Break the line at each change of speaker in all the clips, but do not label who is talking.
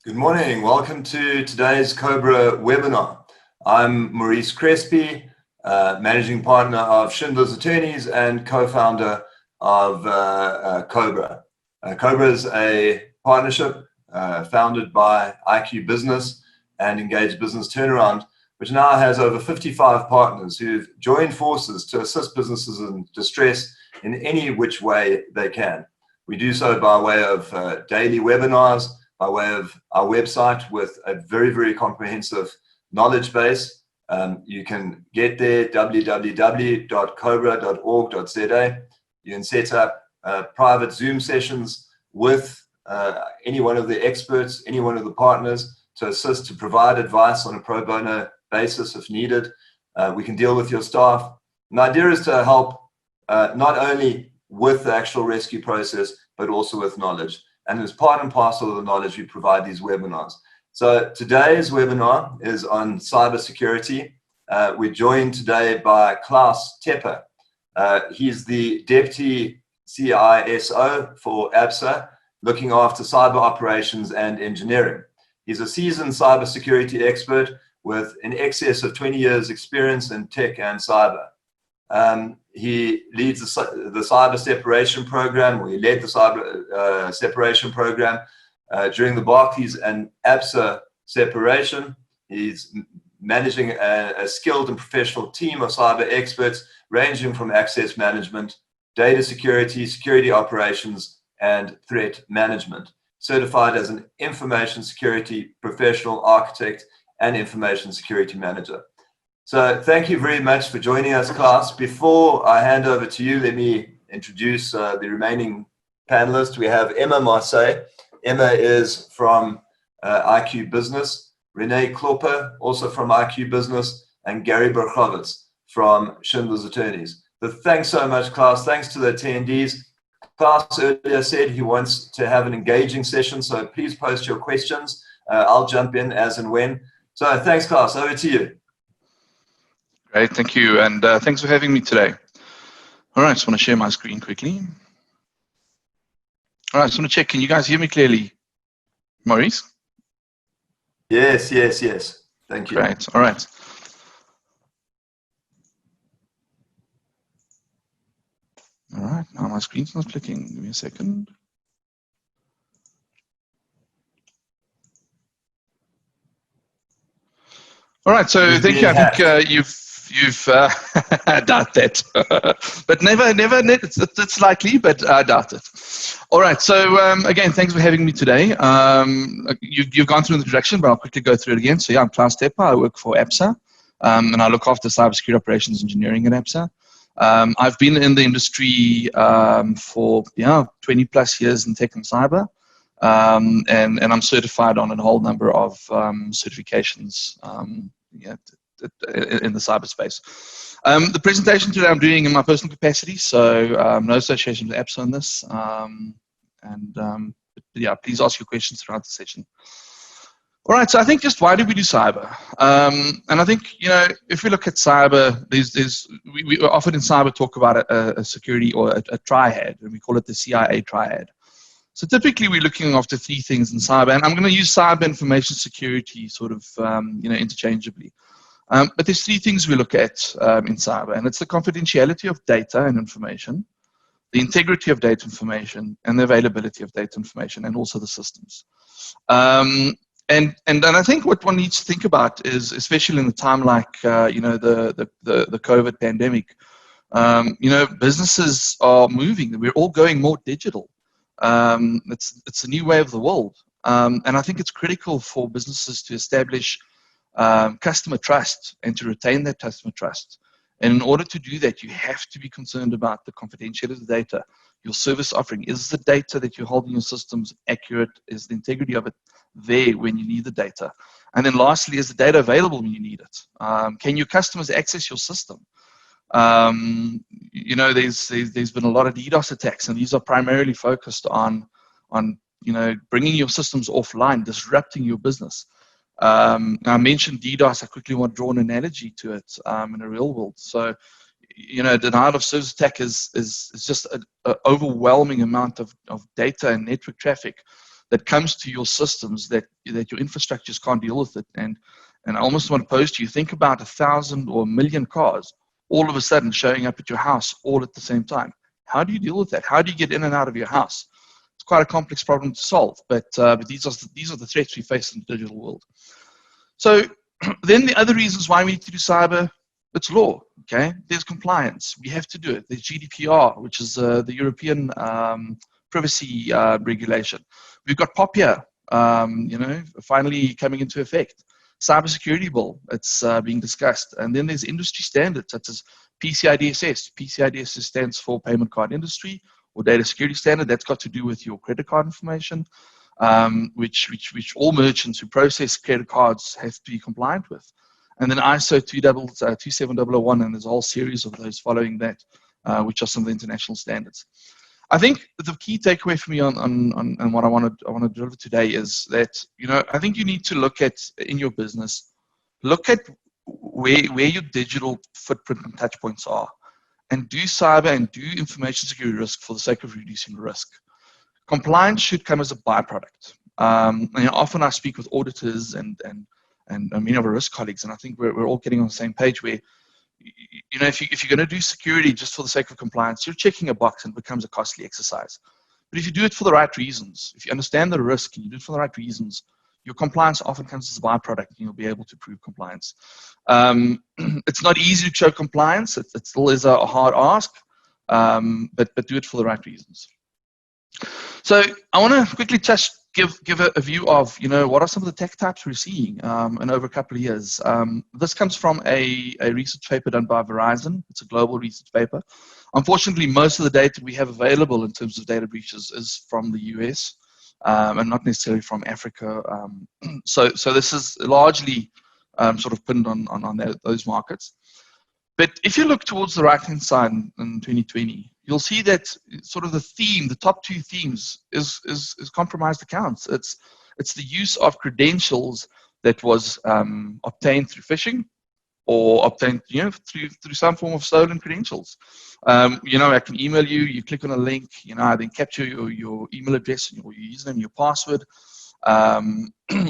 Good morning. Welcome to today's COBRA webinar. I'm Maurice Crespi, Managing Partner of Schindler's Attorneys and co-founder of COBRA. COBRA is a partnership founded by IQ Business and Engaged Business Turnaround, which now has over 55 partners who've joined forces to assist businesses in distress in any which way they can. We do so by way of daily webinars, by way of our website with a very, very comprehensive knowledge base. You can get there, www.cobra.org.za. You can set up private Zoom sessions with any one of the experts, any one of the partners to assist, to provide advice on a pro bono basis if needed. We can deal with your staff. And the idea is to help not only with the actual rescue process, but also with knowledge. And as part and parcel of the knowledge, we provide these webinars. So today's webinar is on cybersecurity. We're joined today by Claus Tepper. He's the Deputy CISO for ABSA, looking after cyber operations and engineering. He's a seasoned cybersecurity expert with in excess of 20 years experience in tech and cyber. He leads the cyber separation program, or he led the cyber separation program during the Barclays and ABSA separation. He's managing a skilled and professional team of cyber experts ranging from access management, data security, security operations, and threat management. Certified as an information security professional, architect, and information security manager. So thank you very much for joining us, Claus. Before I hand over to you, let me introduce the remaining panelists. We have Emma Marseille. Emma is from IQ Business. Renee Klopper, also from IQ Business, and Gary Berchowitz from Schindler's Attorneys. But thanks so much, Claus. Thanks to the attendees. Claus earlier said he wants to have an engaging session, so please post your questions. I'll jump in as and when. So thanks, Claus. Over to you.
Great, thank you, and thanks for having me today. All right, just want to share my screen quickly. All right, just want to check, can you guys hear me clearly? Maurice?
Yes. Thank you.
Great, all right. All right, now my screen's not clicking. Give me a second. All right, so thank you. I think you've I doubt that, but never. It's likely, but I doubt it. All right. So again, thanks for having me today. You've gone through the introduction, but I'll quickly go through it again. So yeah, I'm Claus Tepper. I work for ABSA, and I look after cybersecurity operations engineering at ABSA. I've been in the industry for 20 plus years in tech and cyber, and I'm certified on a whole number of certifications. In the cyberspace. The presentation today I'm doing in my personal capacity, so no association with ABSA on this. Yeah, please ask your questions throughout the session. All right, so I think just why do we do cyber? And I think, if we look at cyber, we often in cyber talk about a security or a triad, and we call it the CIA triad. So typically we're looking after three things in cyber, and I'm going to use cyber information security sort of, interchangeably. But there's three things we look at in cyber, and it's the confidentiality of data and information, the integrity of data information, and the availability of data information, and also the systems. And I think what one needs to think about is, especially in a time like the COVID pandemic, businesses are moving. We're all going more digital. It's a new way of the world, and I think it's critical for businesses to establish customer trust and to retain that customer trust. And in order to do that, you have to be concerned about the confidentiality of the data. Your service offering, is the data that you hold in your systems accurate? Is the integrity of it there when you need the data? And then lastly, is the data available when you need it? Can your customers access your system? There's been a lot of DDoS attacks, and these are primarily focused on bringing your systems offline, disrupting your business. I mentioned DDoS. I quickly want to draw an analogy to it in a real world. So, denial of service attack is just an overwhelming amount of data and network traffic that comes to your systems that your infrastructures can't deal with it. And I almost want to pose to you, think about 1,000 or 1,000,000 cars all of a sudden showing up at your house all at the same time. How do you deal with that? How do you get in and out of your house? It's quite a complex problem to solve, but these are the threats we face in the digital world. So then the other reasons why we need to do cyber, it's law, okay? There's compliance. We have to do it. There's GDPR, which is the European privacy regulation. We've got POPIA, finally coming into effect. Cybersecurity bill, it's being discussed. And then there's industry standards such as PCI DSS. PCI DSS stands for Payment Card Industry or Data Security Standard. That's got to do with your credit card information, which all merchants who process credit cards have to be compliant with. And then ISO 27001, and there's a whole series of those following that, which are some of the international standards. I think the key takeaway for me on what I want to deliver today is that, I think you need to look at, in your business, look at where your digital footprint and touch points are, and do cyber and do information security risk for the sake of reducing risk. Compliance should come as a byproduct. Often I speak with auditors and many of our risk colleagues, and I think we're all getting on the same page where, if you're going to do security just for the sake of compliance, you're checking a box and it becomes a costly exercise. But if you do it for the right reasons, if you understand the risk and you do it for the right reasons, your compliance often comes as a byproduct and you'll be able to prove compliance. It's not easy to show compliance. It still is a hard ask, but do it for the right reasons. So I want to quickly just give a view of, what are some of the tech types we're seeing in over a couple of years. This comes from a research paper done by Verizon. It's a global research paper. Unfortunately, most of the data we have available in terms of data breaches is from the US and not necessarily from Africa. So this is largely sort of pinned on those markets. But if you look towards the right-hand side in 2020, you'll see that sort of the top two themes is compromised accounts. It's the use of credentials that was obtained through phishing or obtained through some form of stolen credentials. I can email you, you click on a link, I then capture your email address or your username, your password,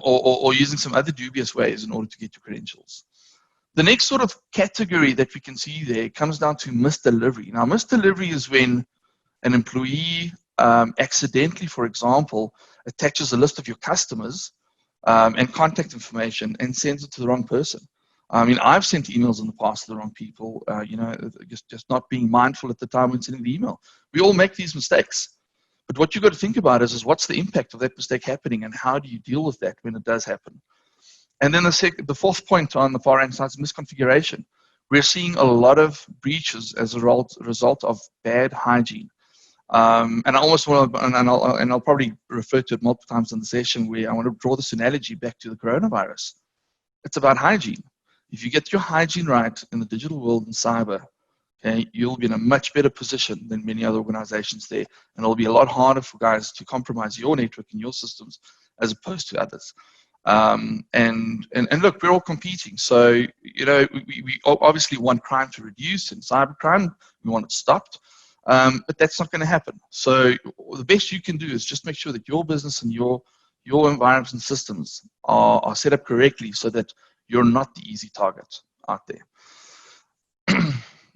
or using some other dubious ways in order to get your credentials. The next sort of category that we can see there comes down to misdelivery. Now, misdelivery is when an employee accidentally, for example, attaches a list of your customers and contact information and sends it to the wrong person. I mean, I've sent emails in the past to the wrong people, just not being mindful at the time when sending the email. We all make these mistakes. But what you've got to think about is what's the impact of that mistake happening and how do you deal with that when it does happen? And then the fourth point on the far end side is misconfiguration. We're seeing a lot of breaches as a result of bad hygiene. And I almost want to, and I'll probably refer to it multiple times in the session where I want to draw this analogy back to the coronavirus. It's about hygiene. If you get your hygiene right in the digital world and cyber, okay, you'll be in a much better position than many other organizations there. And it'll be a lot harder for guys to compromise your network and your systems as opposed to others. And look, we're all competing. So, we obviously want crime to reduce and cybercrime, we want it stopped. But that's not going to happen. So the best you can do is just make sure that your business and your environments and systems are set up correctly so that you're not the easy target out there.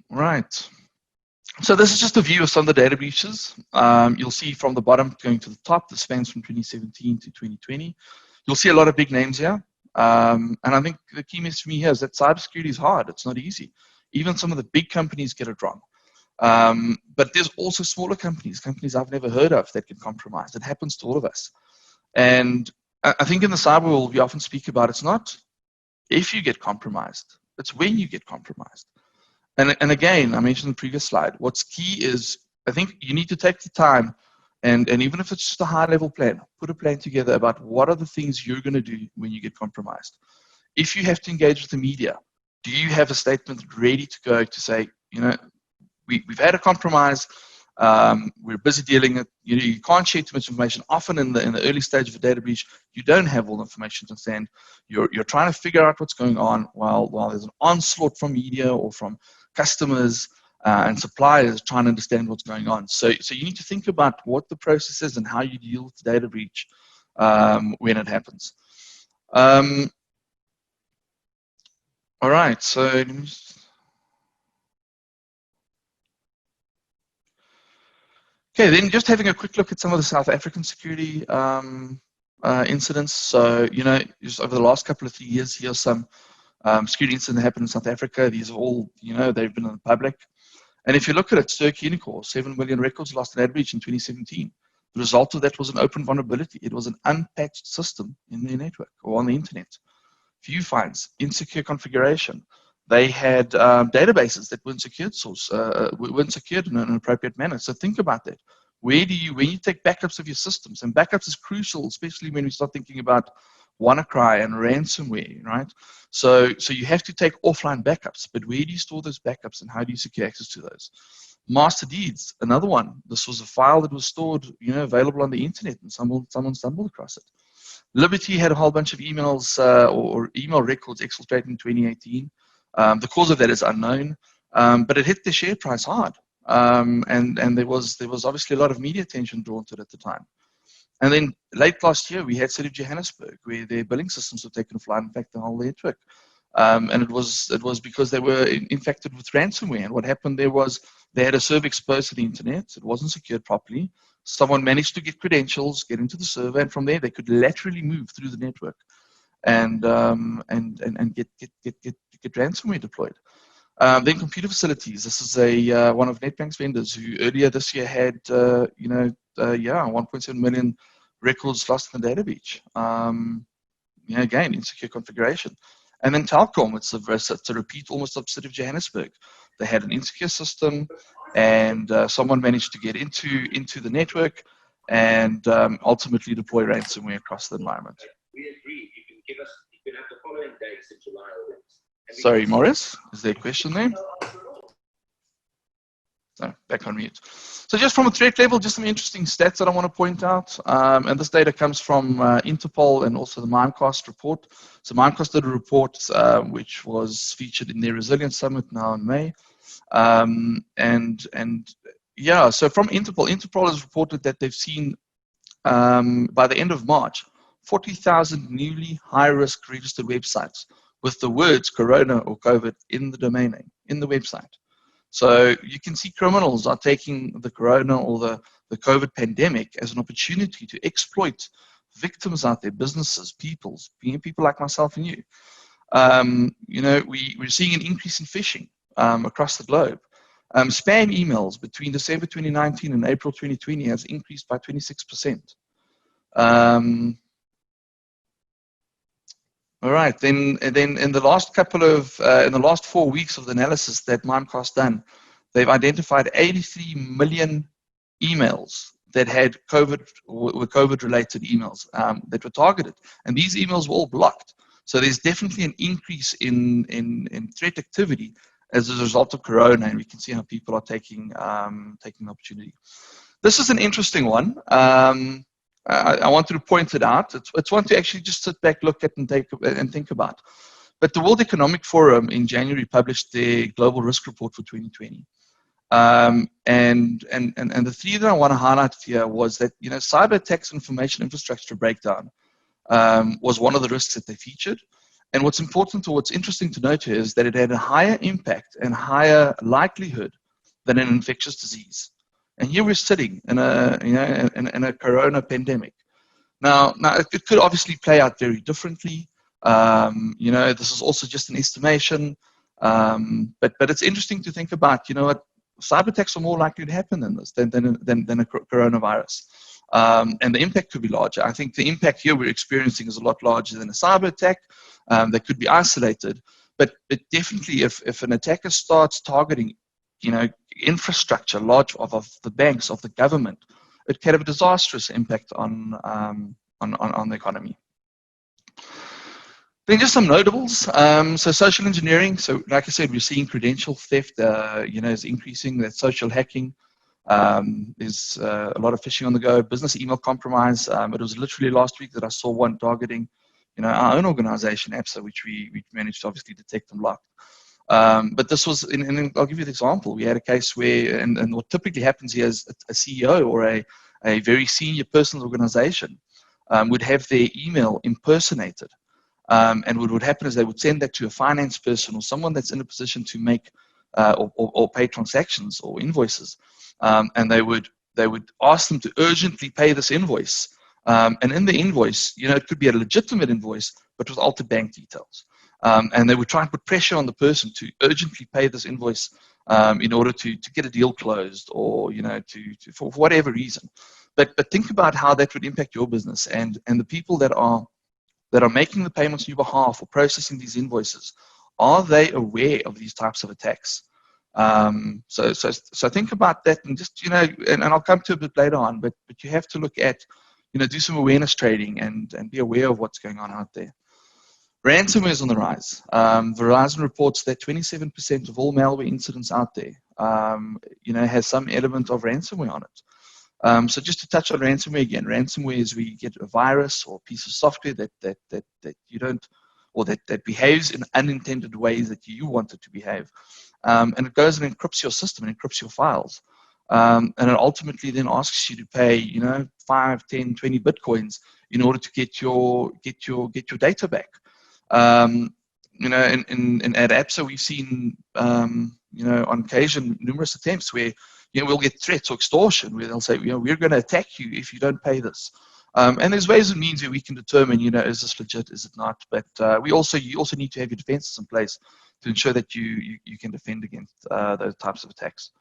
Right. So this is just a view of some of the data breaches. You'll see from the bottom going to the top, the spans from 2017 to 2020. You'll see a lot of big names here. And I think the key message for me here is that cybersecurity is hard. It's not easy. Even some of the big companies get it wrong. But there's also smaller companies I've never heard of that get compromised. It happens to all of us. And I think in the cyber world, we often speak about it's not if you get compromised, it's when you get compromised. And again, I mentioned in the previous slide, what's key is I think you need to take the time and even if it's just a high level plan, put a plan together about what are the things you're going to do when you get compromised. If you have to engage with the media, do you have a statement ready to go to say, we've had a compromise, we're busy dealing it. You can't share too much information. Often in the early stage of a data breach, you don't have all the information to understand. You're trying to figure out what's going on while there's an onslaught from media or from customers and suppliers trying to understand what's going on. So you need to think about what the process is and how you deal with the data breach when it happens. All right, so let me just... Okay, then just having a quick look at some of the South African security incidents. So, just over the last couple of 3 years, here's some security incidents that happened in South Africa. These are all, they've been in the public. And if you look at it, Turkey Unicorn, 7 million records lost in ad breach in 2017. The result of that was an open vulnerability. It was an unpatched system in their network or on the internet. Few finds, insecure configuration. They had databases that weren't secured in an appropriate manner. So think about that. When you take backups of your systems, and backups is crucial, especially when we start thinking about WannaCry and ransomware, right? So you have to take offline backups, but where do you store those backups and how do you secure access to those? Master deeds, another one. This was a file that was stored, available on the internet, and someone stumbled across it. Liberty had a whole bunch of emails or email records exfiltrated in 2018. The cause of that is unknown, but it hit the share price hard, and there was obviously a lot of media attention drawn to it at the time. And then late last year, we had City of Johannesburg, where their billing systems were taken offline. In fact, the whole network, and it was because they were infected with ransomware. And what happened there was they had a server exposed to the internet. It wasn't secured properly. Someone managed to get credentials, get into the server, and from there they could laterally move through the network and get ransomware deployed. Then computer facilities. This is one of Nedbank's vendors who earlier this year had 1.7 million records lost in the data breach. Again, insecure configuration. And then Telkom, it's a repeat almost of City of Johannesburg. They had an insecure system, and someone managed to get into the network and ultimately deploy ransomware across the environment.
We agree. You can have the following dates in July or August.
Sorry, Morris, is there a question there? No, back on mute. So just from a threat level, just some interesting stats that I want to point out. And this data comes from Interpol and also the Mimecast report. So Mimecast did a report which was featured in their Resilience Summit now in May. So from Interpol has reported that they've seen by the end of March, 40,000 newly high-risk registered websites with the words Corona or COVID in the domain name, in the website. So you can see criminals are taking the Corona or the COVID pandemic as an opportunity to exploit victims out there, businesses, people like myself and you. We're seeing an increase in phishing across the globe. Spam emails between December 2019 and April 2020 has increased by 26%. All right, then in the last in the last 4 weeks of the analysis that Mimecast done, they've identified 83 million emails that had were COVID-related emails that were targeted, and these emails were all blocked. So there's definitely an increase in threat activity as a result of Corona, and we can see how people are taking the opportunity. This is an interesting one. I wanted to point it out. It's one to actually just sit back, look at, and think about. But the World Economic Forum in January published their Global Risk Report for 2020. And the three that I want to highlight here was that cyber attacks, information infrastructure breakdown was one of the risks that they featured. And what's important, or what's interesting to note here, is that it had a higher impact and higher likelihood than an infectious disease. And here we're sitting in a Corona pandemic. Now it could obviously play out very differently. This is also just an estimation, but it's interesting to think about. Cyber attacks are more likely to happen than this than a coronavirus, and the impact could be larger. I think the impact here we're experiencing is a lot larger than a cyber attack. That could be isolated, but definitely if an attacker starts targeting infrastructure, large of the banks, of the government, it can have a disastrous impact on the economy. Then just some notables. So social engineering. So like I said, we're seeing credential theft, is increasing. That social hacking. There's a lot of phishing on the go. Business email compromise. It was literally last week that I saw one targeting, our own organization, APSA, which we managed to obviously detect and block. But this was, and I'll give you an example. We had a case where, and what typically happens here is a CEO or a very senior person's organization would have their email impersonated. And what would happen is they would send that to a finance person or someone that's in a position to make or pay transactions or invoices, and they would ask them to urgently pay this invoice. And in the invoice, it could be a legitimate invoice, but with altered bank details. And they would try and put pressure on the person to urgently pay this invoice in order to get a deal closed, or for whatever reason. But think about how that would impact your business and the people that are making the payments on your behalf or processing these invoices. Are they aware of these types of attacks? So think about that, and just and I'll come to it a bit later on. But you have to look at do some awareness trading and be aware of what's going on out there. Ransomware is on the rise. Verizon reports that 27% of all malware incidents out there, has some element of ransomware on it. So just to touch on ransomware again, ransomware is where you get a virus or a piece of software that you don't, or that behaves in unintended ways that you want it to behave. And it goes and encrypts your system and encrypts your files. And it ultimately then asks you to pay, 5, 10, 20 bitcoins in order to get your data back. In at APSA, we've seen, on occasion, numerous attempts where, we'll get threats or extortion where they'll say, we're going to attack you if you don't pay this. And there's ways and means where we can determine, is this legit, is it not? But you also need to have your defenses in place to ensure that you can defend against those types of attacks.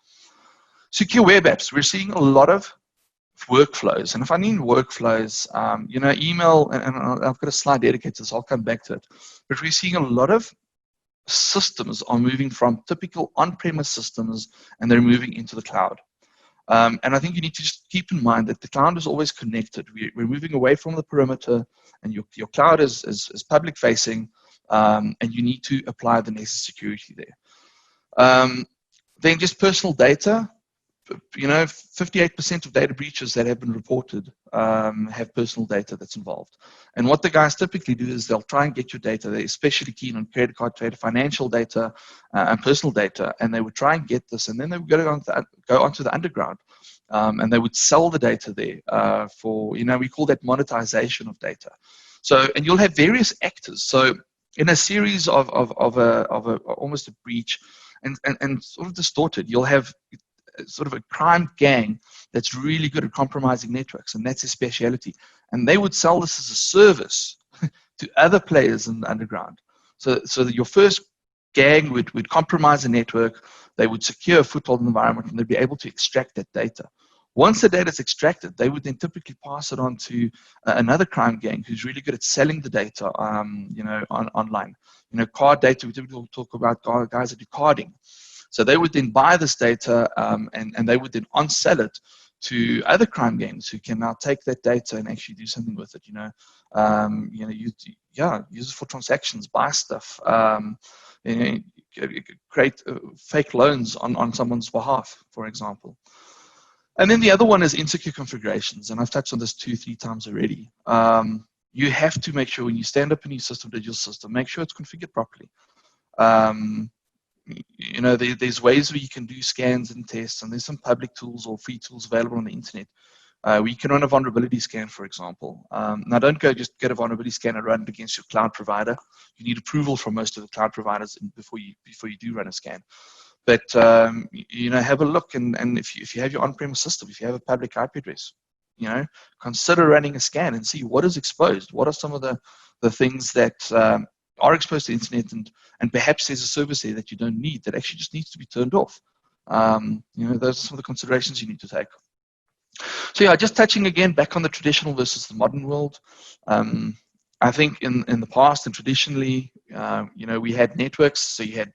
Secure web apps. We're seeing a lot of workflows, and if I mean workflows, email, and I've got a slide dedicated to this, I'll come back to it. But we're seeing a lot of systems are moving from typical on-premise systems, and they're moving into the cloud. And I think you need to just keep in mind that the cloud is always connected. We're moving away from the perimeter, and your cloud is public facing, and you need to apply the necessary security there. Then just personal data. 58% of data breaches that have been reported have personal data that's involved. And what the guys typically do is they'll try and get your data. They're especially keen on credit card data, financial data, and personal data. And they would try and get this, and then they would go onto the underground, and they would sell the data there for, we call that monetization of data. So, and you'll have various actors. So, in a series of almost a breach, and sort of distorted, you'll have sort of a crime gang that's really good at compromising networks, and that's their speciality. And they would sell this as a service to other players in the underground. So that your first gang would compromise a network, they would secure a foothold in the environment, and they'd be able to extract that data. Once the data is extracted, they would then typically pass it on to another crime gang who's really good at selling the data, online. Card data, we typically talk about guys that do carding. So they would then buy this data, and they would then on-sell it to other crime gangs who can now take that data and actually do something with it. Use it for transactions, buy stuff, create fake loans on someone's behalf, for example. And then the other one is insecure configurations, and I've touched on this 2-3 times already. You have to make sure when you stand up a new system, digital system, make sure it's configured properly. There's ways where you can do scans and tests, and there's some public tools or free tools available on the internet. We can run a vulnerability scan, for example. Now, don't just get a vulnerability scan and run it against your cloud provider. You need approval from most of the cloud providers before you do run a scan. But have a look, and if you have your on-premise system, if you have a public IP address, consider running a scan and see what is exposed. What are some of the things that are exposed to the internet, and perhaps there's a service there that you don't need that actually just needs to be turned off. Those are some of the considerations you need to take. So yeah, just touching again back on the traditional versus the modern world. I think in the past and traditionally, we had networks. So you had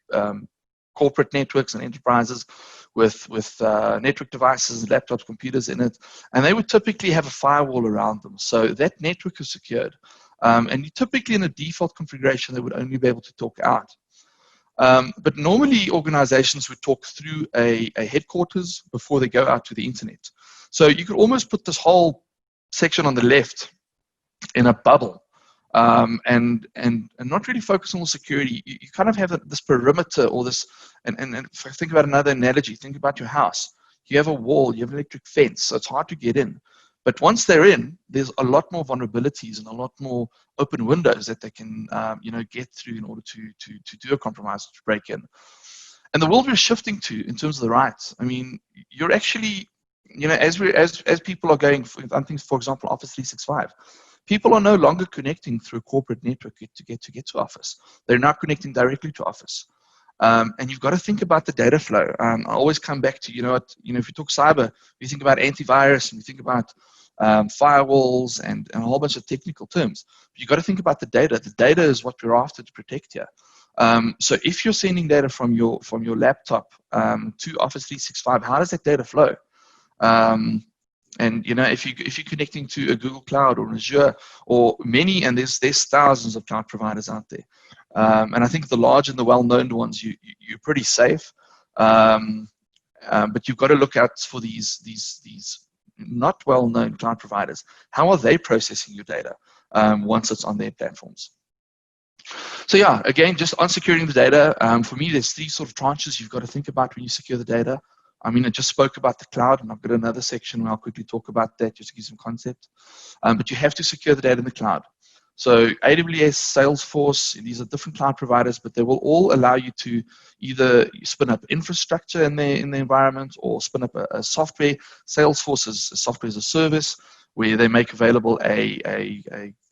corporate networks and enterprises with network devices, laptops, computers in it, and they would typically have a firewall around them. So that network is secured. And you typically in a default configuration, they would only be able to talk out. But normally organizations would talk through a headquarters before they go out to the internet. So you could almost put this whole section on the left in a bubble, and not really focus on the security. You kind of have this perimeter, or this, and if I think about another analogy, think about your house. You have a wall, you have an electric fence, so it's hard to get in. But once they're in, there's a lot more vulnerabilities and a lot more open windows that they can, get through in order to do a compromise, to break in. And the world we're shifting to in terms of the rights, I mean, you're actually, as people are going, for example, Office 365, people are no longer connecting through a corporate network to get to Office. They're now connecting directly to Office. And you've got to think about the data flow. I always come back to, if you talk cyber, you think about antivirus and you think about firewalls and a whole bunch of technical terms. But you've got to think about the data. The data is what we're after to protect here. So if you're sending data from your laptop to Office 365, how does that data flow? And if you're connecting to a Google Cloud or Azure or many, and there's thousands of cloud providers out there. And I think the large and the well-known ones, you're pretty safe. But you've got to look out for these not well-known cloud providers. How are they processing your data once it's on their platforms? So yeah, again, just on securing the data, for me, there's three sort of tranches you've got to think about when you secure the data. I mean, I just spoke about the cloud, and I've got another section where I'll quickly talk about that just to give some concept. But you have to secure the data in the cloud. So AWS, Salesforce, these are different cloud providers, but they will all allow you to either spin up infrastructure in the environment or spin up a software. Salesforce is a software as a service where they make available a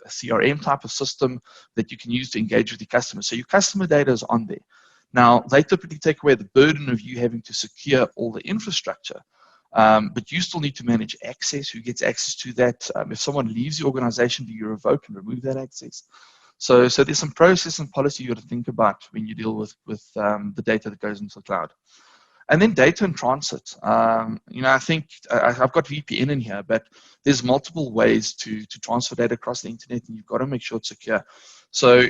CRM type of system that you can use to engage with your customers. So your customer data is on there. Now, they typically take away the burden of you having to secure all the infrastructure, but you still need to manage access, who gets access to that. If someone leaves the organization, do you revoke and remove that access? So there's some process and policy you got to think about when you deal with the data that goes into the cloud. And then data in transit. I think I've got VPN in here, but there's multiple ways to transfer data across the internet, and you've got to make sure it's secure. So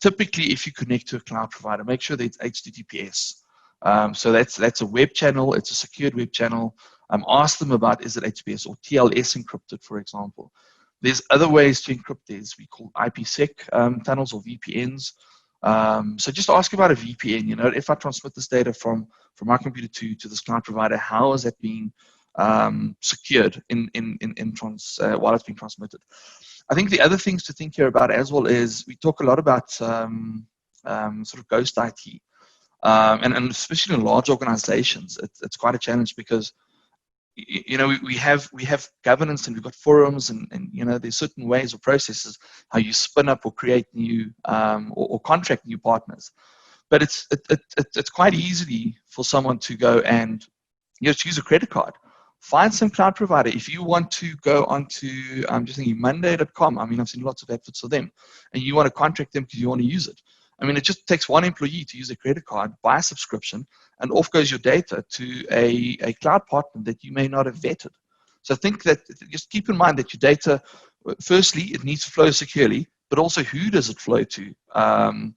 typically, if you connect to a cloud provider, make sure that it's HTTPS. So that's a web channel. It's a secured web channel. Ask them about, is it HTTPS or TLS encrypted, for example. There's other ways to encrypt these. We call IPsec tunnels or VPNs. So just ask about a VPN. If I transmit this data from my computer to this cloud provider, how is that being secured while it's being transmitted? I think the other things to think here about as well is we talk a lot about sort of ghost IT, and especially in large organizations, it's quite a challenge because we have governance and we've got forums and there's certain ways or processes how you spin up or create new or contract new partners, but it's quite easy for someone to go and just use a credit card. Find some cloud provider. If you want to go onto, I'm just thinking Monday.com. I mean, I've seen lots of adverts for them, and you want to contract them because you want to use it. I mean, it just takes one employee to use a credit card, buy a subscription, and off goes your data to a cloud partner that you may not have vetted. So I think that just keep in mind that your data, firstly, it needs to flow securely, but also who does it flow to? And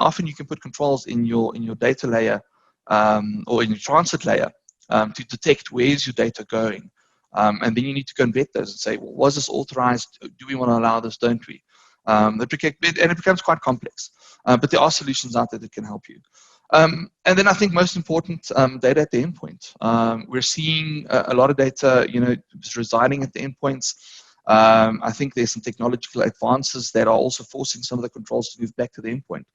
often you can put controls in your data layer or in your transit layer to detect where's your data going. And then you need to go and vet those and say, well, was this authorized? Do we want to allow this? Don't we? And it becomes quite complex. But there are solutions out there that can help you. And then I think most important, data at the endpoint. We're seeing a lot of data, residing at the endpoints. I think there's some technological advances that are also forcing some of the controls to move back to the endpoint.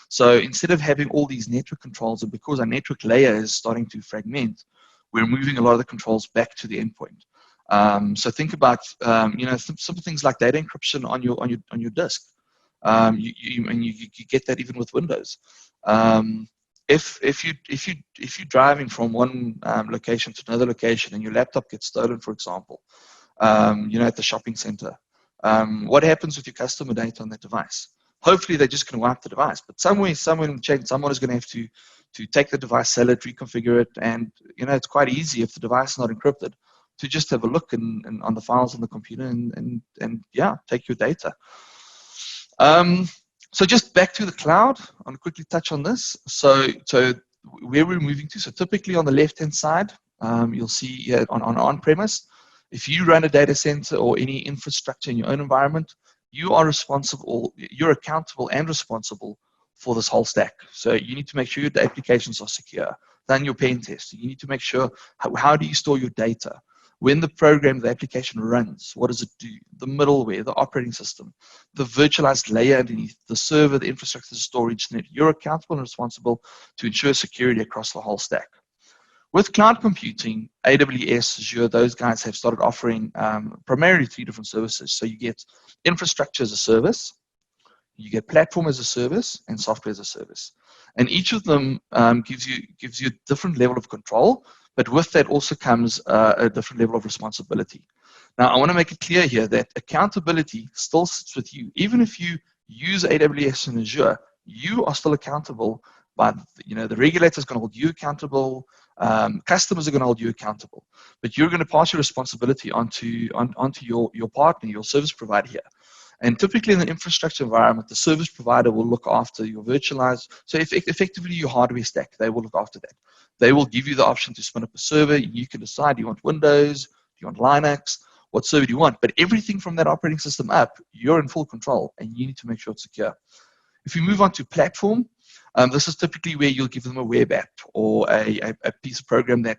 So instead of having all these network controls, and because our network layer is starting to fragment, we're moving a lot of the controls back to the endpoint. So think about some things like data encryption on your disk. You get that even with Windows. If you're driving from one location to another location and your laptop gets stolen, for example, at the shopping center, what happens with your customer data on that device? Hopefully they're just going to wipe the device, but somewhere in the chain, someone is going to have to take the device, sell it, reconfigure it, and it's quite easy if the device is not encrypted to just have a look on the files on the computer and take your data. So just back to the cloud, I'll quickly touch on this. So where we're moving to, so typically on the left-hand side, you'll see on-premise, if you run a data center or any infrastructure in your own environment, you're accountable and responsible for this whole stack. So you need to make sure your applications are secure. Then your pen test. You need to make sure, how do you store your data? when the program, the application runs, what does it do? The middleware, the operating system, the virtualized layer underneath, the server, the infrastructure, the storage net. You're accountable and responsible to ensure security across the whole stack. With cloud computing, AWS, Azure, those guys have started offering primarily 3 different services. So you get infrastructure as a service, you get platform as a service, and software as a service. And each of them gives you a different level of control, but with that also comes a different level of responsibility. Now, I want to make it clear here that accountability still sits with you. Even if you use AWS and Azure, you are still accountable. But the regulator is going to hold you accountable. Customers are going to hold you accountable. But you're going to pass your responsibility onto your partner, your service provider here. And typically in the infrastructure environment, the service provider will look after your virtualized, so effectively your hardware stack, they will look after that. They will give you the option to spin up a server. You can decide, do you want Windows, do you want Linux, what server do you want? But everything from that operating system up, you're in full control, and you need to make sure it's secure. If you move on to platform, this is typically where you'll give them a web app or a piece of program that,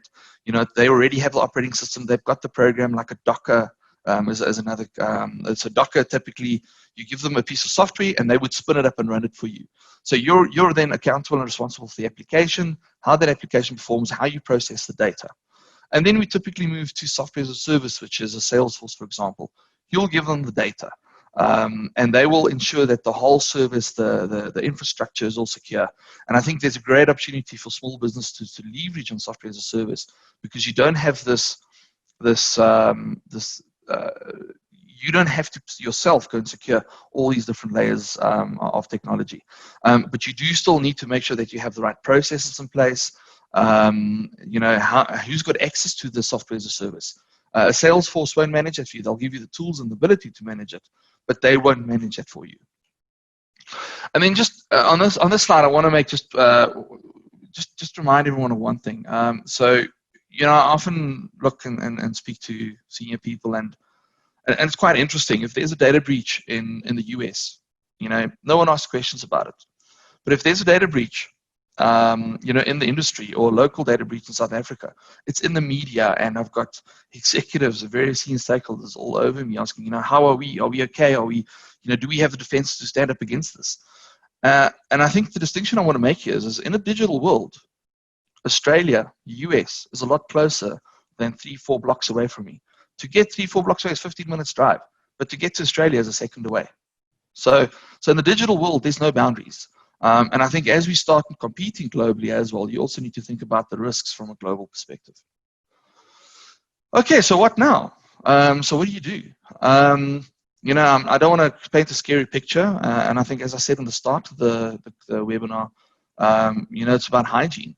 they already have the operating system. They've got the program like a Docker. As another, so Docker, typically you give them a piece of software and they would spin it up and run it for you. So you're then accountable and responsible for the application, how that application performs, how you process the data. And then we typically move to software as a service, which is a Salesforce, for example. You'll give them the data, and they will ensure that the whole service, the infrastructure is all secure. And I think there's a great opportunity for small business to leverage on software as a service, because you don't have you don't have to yourself go and secure all these different layers of technology. But you do still need to make sure that you have the right processes in place. Who's got access to the software as a service? Salesforce won't manage it for you. They'll give you the tools and the ability to manage it, but they won't manage it for you. And then just on this slide, I want to make just remind everyone of one thing. So I often look and speak to senior people, and it's quite interesting. If there's a data breach in the US, no one asks questions about it. But if there's a data breach, in the industry, or local data breach in South Africa, it's in the media, and I've got executives, various senior stakeholders all over me asking, how are we? Are we okay? Are we, do we have the defense to stand up against this? And I think the distinction I want to make here is in a digital world, Australia, US is a lot closer than 3-4 blocks away from me. To get 3-4 blocks away is 15 minutes drive, but to get to Australia is a second away. So in the digital world, there's no boundaries. And I think as we start competing globally as well, you also need to think about the risks from a global perspective. Okay, so what now? So what do you do? I don't want to paint a scary picture, and I think, as I said in the start of the webinar, it's about hygiene.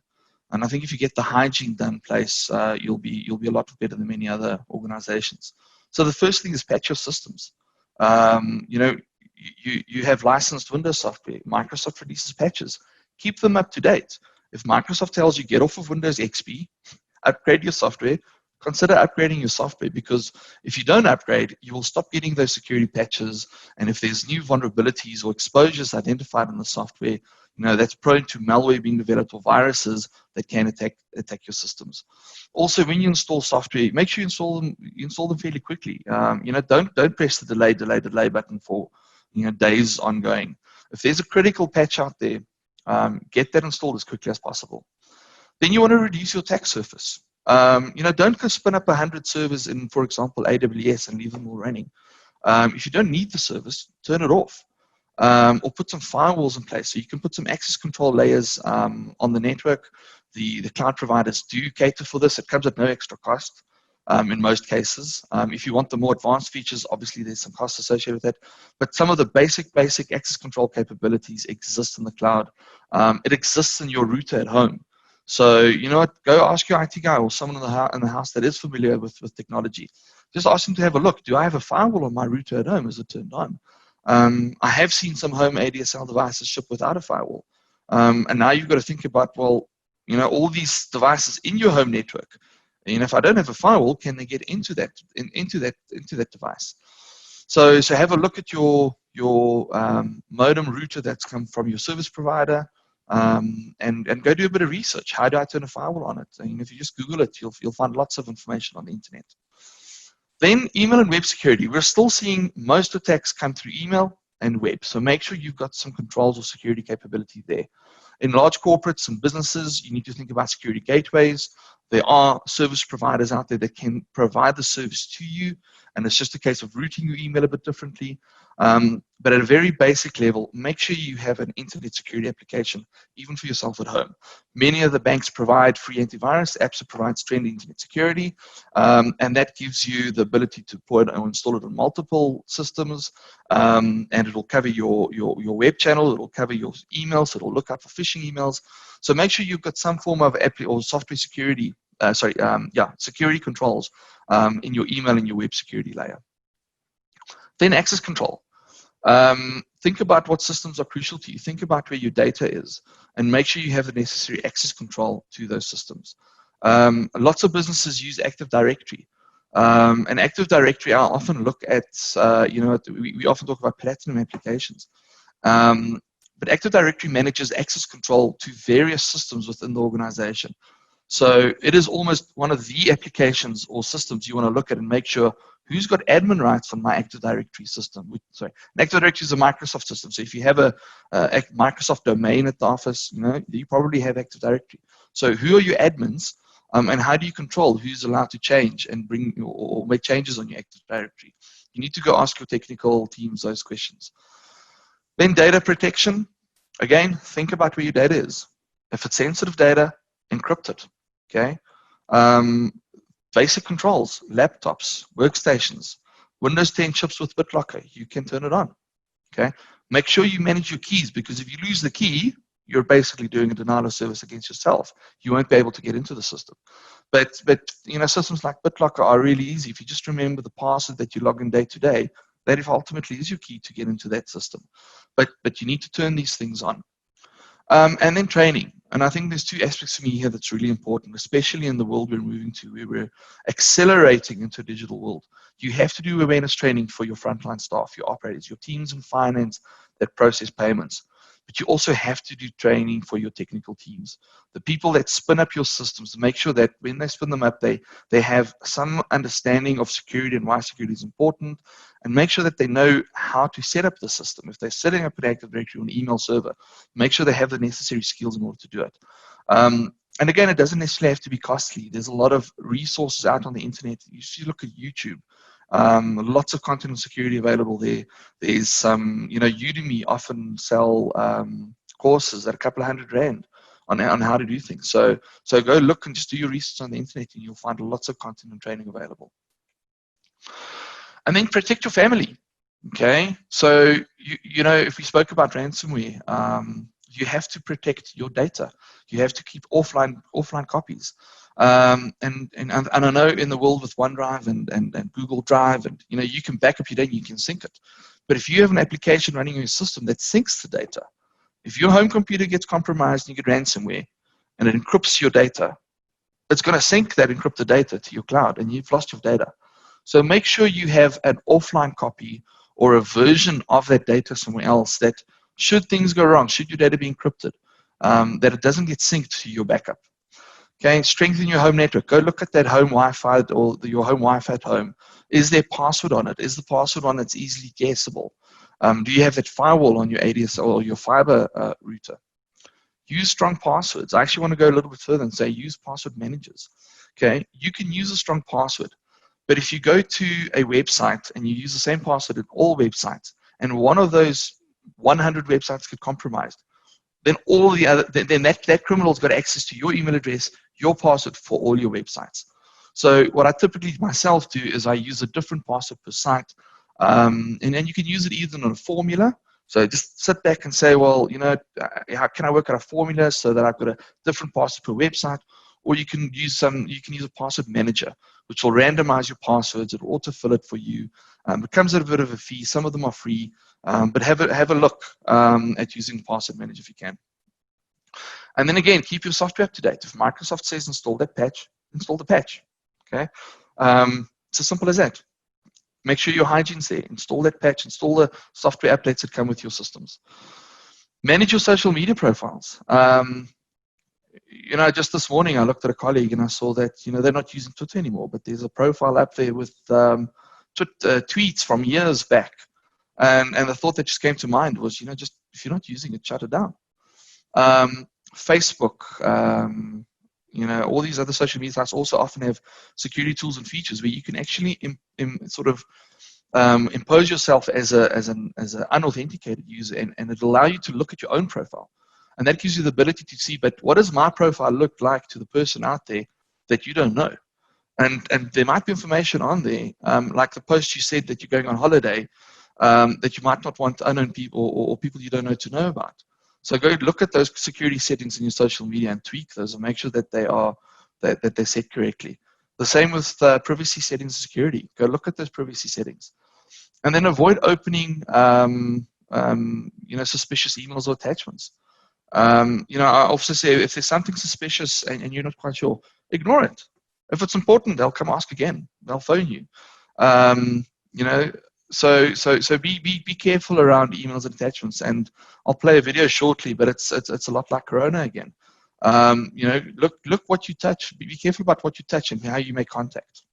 And I think if you get the hygiene done in place, you'll be a lot better than many other organizations. So the first thing is patch your systems. You have licensed Windows software. Microsoft releases patches. Keep them up to date. If Microsoft tells you get off of Windows XP, upgrade your software, consider upgrading your software, because if you don't upgrade, you will stop getting those security patches. And if there's new vulnerabilities or exposures identified in the software, that's prone to malware being developed or viruses that can attack your systems. Also, when you install software, make sure you install them fairly quickly. Don't press the delay button for days ongoing. If there's a critical patch out there, get that installed as quickly as possible. Then you want to reduce your attack surface. Don't go spin up 100 servers in, for example, AWS and leave them all running. If you don't need the service, turn it off. Or put some firewalls in place, so you can put some access control layers on the network. The cloud providers do cater for this. It comes at no extra cost in most cases. If you want the more advanced features, obviously there's some costs associated with that. But some of the basic access control capabilities exist in the cloud. It exists in your router at home. So go ask your IT guy or someone in the house that is familiar with technology. Just ask them to have a look. Do I have a firewall on my router at home? Is it turned on? I have seen some home ADSL devices ship without a firewall. And now you've got to think about, all these devices in your home network. If I don't have a firewall, can they get into that device? So have a look at your modem router that's come from your service provider, and go do a bit of research. How do I turn a firewall on it? If you just Google it, you'll find lots of information on the internet. Then email and web security. We're still seeing most attacks come through email and web. So make sure you've got some controls or security capability there. In large corporates and businesses, you need to think about security gateways. There are service providers out there that can provide the service to you, and it's just a case of routing your email a bit differently. But at a very basic level, make sure you have an internet security application, even for yourself at home. Many of the banks provide free antivirus. APSA provides trend internet security, and that gives you the ability to put or install it on multiple systems, and it'll cover your web channel, it'll cover your emails, it'll look out for phishing emails. So make sure you've got some form of app or software security, security controls in your email and your web security layer. Then access control. Think about what systems are crucial to you. Think about where your data is, and make sure you have the necessary access control to those systems. Lots of businesses use Active Directory. And Active Directory, I often look at, we often talk about platinum applications. But Active Directory manages access control to various systems within the organization. So it is almost one of the applications or systems you want to look at and make sure who's got admin rights on my Active Directory system. An Active Directory is a Microsoft system. So if you have a Microsoft domain at the office, you probably have Active Directory. So who are your admins, and how do you control who's allowed to change and bring or make changes on your Active Directory? You need to go ask your technical teams those questions. Then data protection. Again, think about where your data is. If it's sensitive data, encrypt it. Okay. Basic controls, laptops, workstations, Windows 10 chips with BitLocker, you can turn it on. Okay. Make sure you manage your keys, because if you lose the key, you're basically doing a denial of service against yourself. You won't be able to get into the system. But systems like BitLocker are really easy. If you just remember the password that you log in day to day, that ultimately is your key to get into that system. But you need to turn these things on. And then training. And I think there's two aspects for me here that's really important, especially in the world we're moving to, where we're accelerating into a digital world. You have to do awareness training for your frontline staff, your operators, your teams in finance that process payments. But you also have to do training for your technical teams, the people that spin up your systems, to make sure that when they spin them up, they have some understanding of security and why security is important, and make sure that they know how to set up the system. If they're setting up an Active Directory on an email server, make sure they have the necessary skills in order to do it. And again, it doesn't necessarily have to be costly. There's a lot of resources out on the internet. You should look at YouTube. Lots of content on security available there. There's some, Udemy often sell courses at a couple of $100 on how to do things. So go look and just do your research on the internet, and you'll find lots of content and training available. And then protect your family. Okay, so if we spoke about ransomware, you have to protect your data. You have to keep offline copies. And I know in the world with OneDrive and Google Drive, and you can back up your data, you can sync it. But if you have an application running on your system that syncs the data, if your home computer gets compromised and you get ransomware and it encrypts your data, it's going to sync that encrypted data to your cloud, and you've lost your data. So make sure you have an offline copy or a version of that data somewhere else, that should things go wrong, should your data be encrypted, that it doesn't get synced to your backup. Okay, strengthen your home network. Go look at that home Wi-Fi or your home Wi-Fi at home. Is there password on it? Is the password one that's easily guessable? Do you have that firewall on your ADSL or your fiber router? Use strong passwords. I actually want to go a little bit further and say use password managers. Okay, you can use a strong password, but if you go to a website and you use the same password at all websites, and one of those 100 websites get compromised, then all the other, then that criminal's got access to your email address, your password for all your websites. So what I typically myself do is I use a different password per site, and then you can use it either on a formula. So just sit back and say, well, how can I work out a formula so that I've got a different password per website? Or you can use a password manager, which will randomize your passwords. It will autofill it for you. It comes at a bit of a fee. Some of them are free, but have a look at using the password manager if you can. And then again, keep your software up to date. If Microsoft says install that patch, install the patch. Okay, it's as simple as that. Make sure your hygiene's there. Install that patch. Install the software updates that come with your systems. Manage your social media profiles. just this morning I looked at a colleague and I saw that, they're not using Twitter anymore, but there's a profile up there with tweets from years back. And the thought that just came to mind was, just if you're not using it, shut it down. Facebook, all these other social media sites also often have security tools and features where you can actually impose yourself as an unauthenticated user, and it'll allow you to look at your own profile. And that gives you the ability to see, but what does my profile look like to the person out there that you don't know? And there might be information on there, like the post you said that you're going on holiday, that you might not want unknown people or people you don't know to know about. So go look at those security settings in your social media and tweak those and make sure that they're set correctly. The same with privacy settings and security. Go look at those privacy settings. And then avoid opening suspicious emails or attachments. I also say if there's something suspicious and you're not quite sure, ignore it. If it's important, they'll come ask again. They'll phone you. So be careful around emails and attachments. And I'll play a video shortly, but it's a lot like Corona again. Look what you touch. Be careful about what you touch and how you make contact.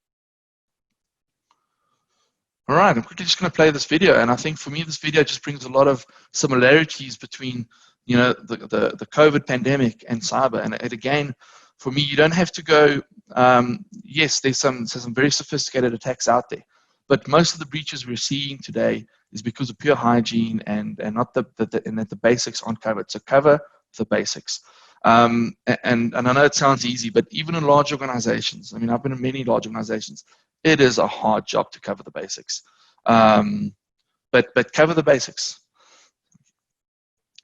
All right, I'm quickly just going to play this video, and I think for me this video just brings a lot of similarities between the COVID pandemic and cyber. And again, for me, you don't have to go. Yes, there's some very sophisticated attacks out there, but most of the breaches we're seeing today is because of pure hygiene and not the basics aren't covered. So cover the basics. And I know it sounds easy, but even in large organizations, I mean, I've been in many large organizations, it is a hard job to cover the basics. But cover the basics.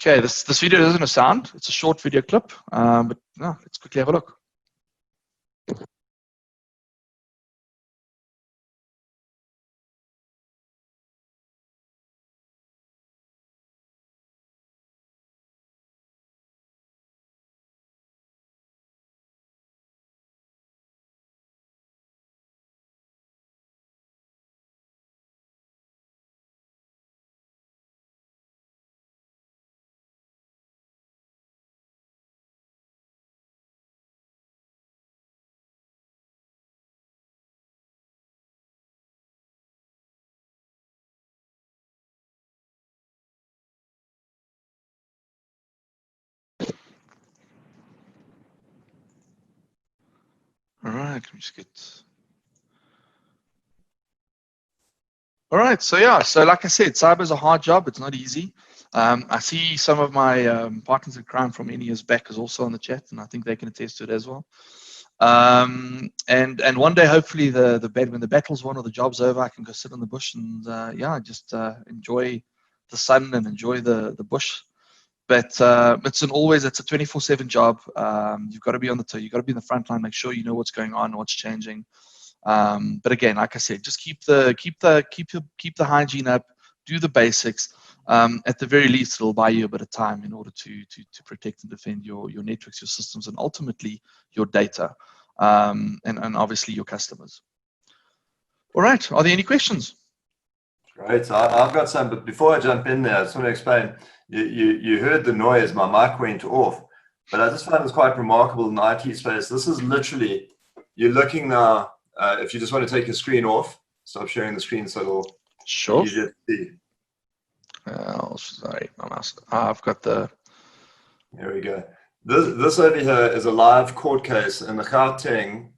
Okay, this video isn't a sound. It's a short video clip, but no, let's quickly have a look. All right, let me just get. All right, so yeah, so like I said, cyber is a hard job. It's not easy. I see some of my partners in crime from many years back is also on the chat, and I think they can attest to it as well. And one day, hopefully, when the battle's won or the job's over, I can go sit in the bush and just enjoy the sun and enjoy the bush. But it's a 24/7 job. You've got to be on the toe. You've got to be in the front line. Make sure you know what's going on, what's changing. But again, like I said, just keep the hygiene up. Do the basics. At the very least, it'll buy you a bit of time in order to protect and defend your networks, your systems, and ultimately your data, and obviously your customers. All right. Are there any questions?
Great. So I've got some, but before I jump in there, I just want to explain. You heard the noise. My mic went off, but I just found this quite remarkable in the IT space. This is literally, you're looking now. If you just want to take your screen off, stop sharing the screen so it'll
sure.
easier to see.
Sorry, my mouse. I've got the.
There we go. This over here is a live court case in the Gauteng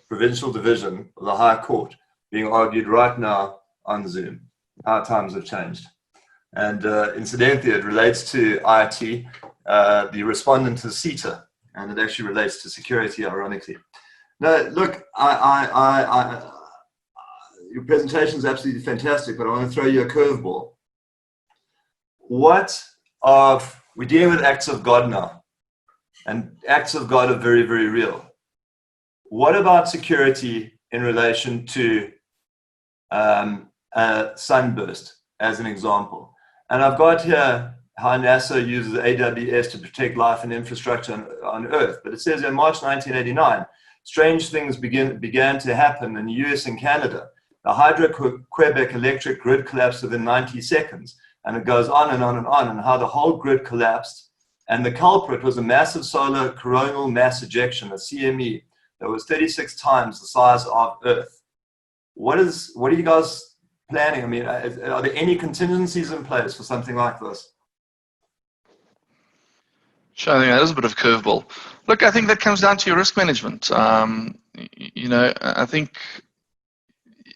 Provincial Division of the High Court being argued right now on Zoom. How times have changed. And incidentally, it relates to IT. The respondent is CETA, and it actually relates to security, ironically. No, look, your presentation is absolutely fantastic, but I want to throw you a curveball. We're dealing with acts of God now, and acts of God are very, very real. What about security in relation to a sunburst, as an example? And I've got here how NASA uses AWS to protect life and infrastructure on Earth, but it says in March 1989, strange things began to happen in the US and Canada. The Hydro-Quebec electric grid collapsed within 90 seconds. And it goes on and on and on, and how the whole grid collapsed And the culprit was a massive solar coronal mass ejection, a CME, that was 36 times the size of Earth. What are you guys planning? I mean, are there any contingencies in place for something like this?
Sure, I think that is a bit of a curveball. Look, I think that comes down to your risk management. You know, I think,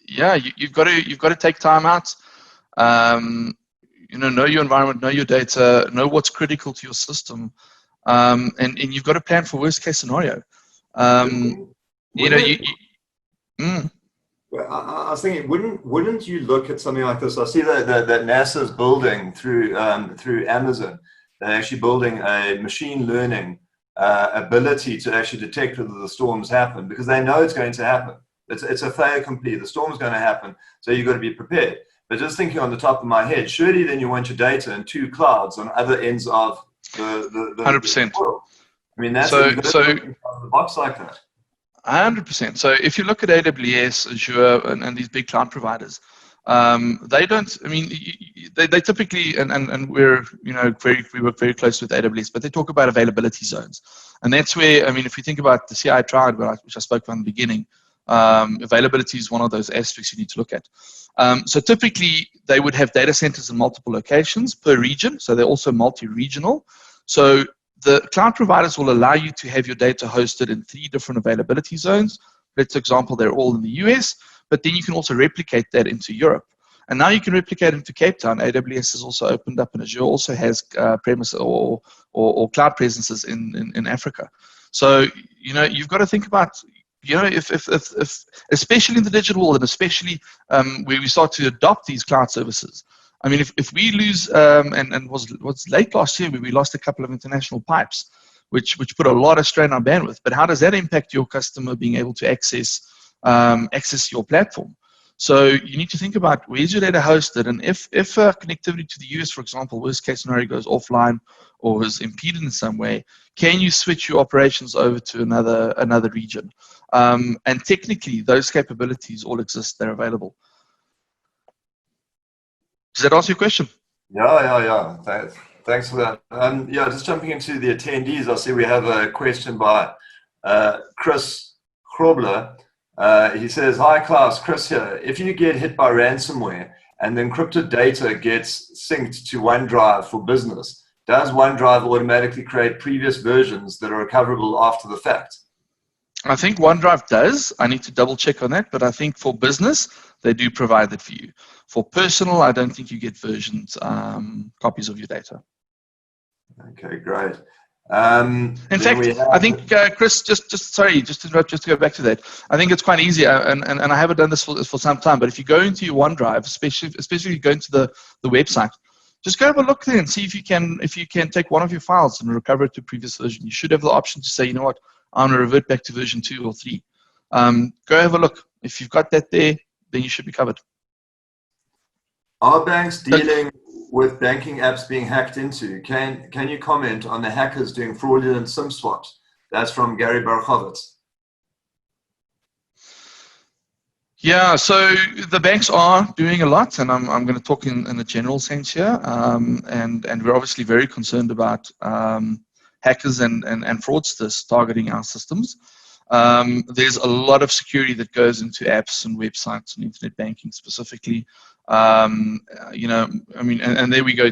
yeah, you've got to take time out. You know your environment, know your data, know what's critical to your system, and you've got to plan for worst case scenario. You know,
Well, I was thinking, wouldn't you look at something like this? I see that NASA's building through Amazon. They're actually building a machine learning ability to actually detect whether the storms happen, because they know it's going to happen. It's a fait accompli. The storm's going to happen, so you've got to be prepared. But just thinking on the top of my head, surely then you want your data in 2 clouds on other ends of the
100%.
world. I mean, that's
so
the box like that.
100%. So if you look at AWS, Azure, and these big cloud providers, they don't. I mean, they typically, and we're, you know, we work very close with AWS, but they talk about availability zones, and that's where, I mean, if you think about the CI triad, which I spoke about in the beginning, availability is one of those aspects you need to look at. So typically, they would have data centers in multiple locations per region, so they're also multi-regional. So the cloud providers will allow you to have your data hosted in 3 different availability zones. Let's example, they're all in the US, but then you can also replicate that into Europe. And now you can replicate into Cape Town. AWS has also opened up, and Azure also has premise or cloud presences in Africa. So, you know, you've got to think about, you know, if especially in the digital world, and especially where we start to adopt these cloud services. I mean, if we lose, and was late last year where we lost a couple of international pipes, which put a lot of strain on bandwidth. But how does that impact your customer being able to access your platform? So you need to think about, where's your data hosted, and if connectivity to the US, for example, worst case scenario, goes offline or is impeded in some way, can you switch your operations over to another region? And technically, those capabilities all exist; they're available. Does that answer your question?
Yeah. Thanks for that. Yeah, just jumping into the attendees, I see we have a question by Chris Krobler. He says, "Hi, Klaus, Chris here. If you get hit by ransomware and the encrypted data gets synced to OneDrive for business, does OneDrive automatically create previous versions that are recoverable after the fact?"
I think OneDrive does. I need to double check on that, but I think for business, they do provide that for you. For personal, I don't think you get versions, copies of your data.
Okay, great.
In fact, I think, Chris, just to interrupt, just to go back to that, I think it's quite easy, and I haven't done this for some time, but if you go into your OneDrive, especially if you go into the website, just go have a look there and see if you can take one of your files and recover it to previous version. You should have the option to say, you know what, I'm going to revert back to version 2 or 3. Go have a look. If you've got that there, then you should be covered.
Are banks dealing with banking apps being hacked into? Can you comment on the hackers doing fraudulent SIM swaps? That's from Gary Barkovitz.
Yeah, so the banks are doing a lot, and I'm going to talk in a general sense here, and we're obviously very concerned about hackers and fraudsters targeting our systems. There's a lot of security that goes into apps and websites and internet banking specifically. You know, I mean, and there we go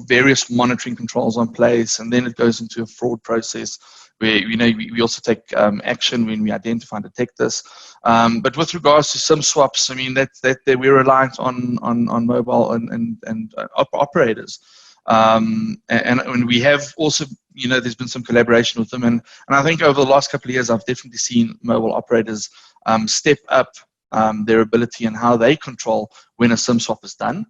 various monitoring controls on place, and then it goes into a fraud process where, you know, we also take action when we identify and detect this. But with regards to SIM swaps, I mean, that we're reliant on mobile and operators. And we have also, you know, there's been some collaboration with them, and I think over the last couple of years, I've definitely seen mobile operators step up their ability and how they control when a SIM swap is done.